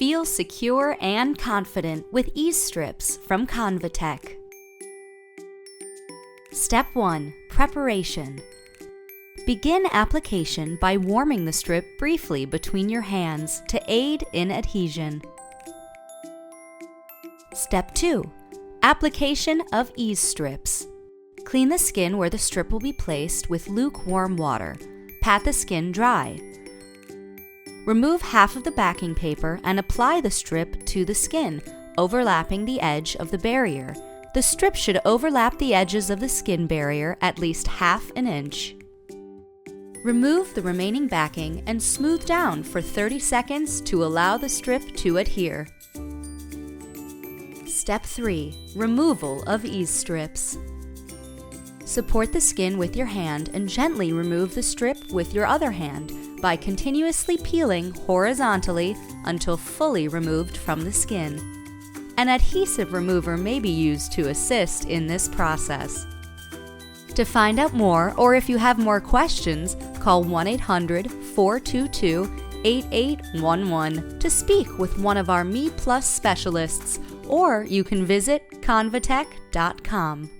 Feel secure and confident with ease strips from ConvaTec. Step 1. Preparation. Begin application by warming the strip briefly between your hands to aid in adhesion. Step 2. Application of ease strips. Clean the skin where the strip will be placed with lukewarm water. Pat the skin dry. Remove half of the backing paper and apply the strip to the skin, overlapping the edge of the barrier. The strip should overlap the edges of the skin barrier at least ½ inch. Remove the remaining backing and smooth down for 30 seconds to allow the strip to adhere. Step 3. Removal of ease strips. Support the skin with your hand and gently remove the strip with your other hand by continuously peeling horizontally until fully removed from the skin. An adhesive remover may be used to assist in this process. To find out more, or if you have more questions, call 1-800-422-8811 to speak with one of our Me Plus specialists, or you can visit ConvaTec.com.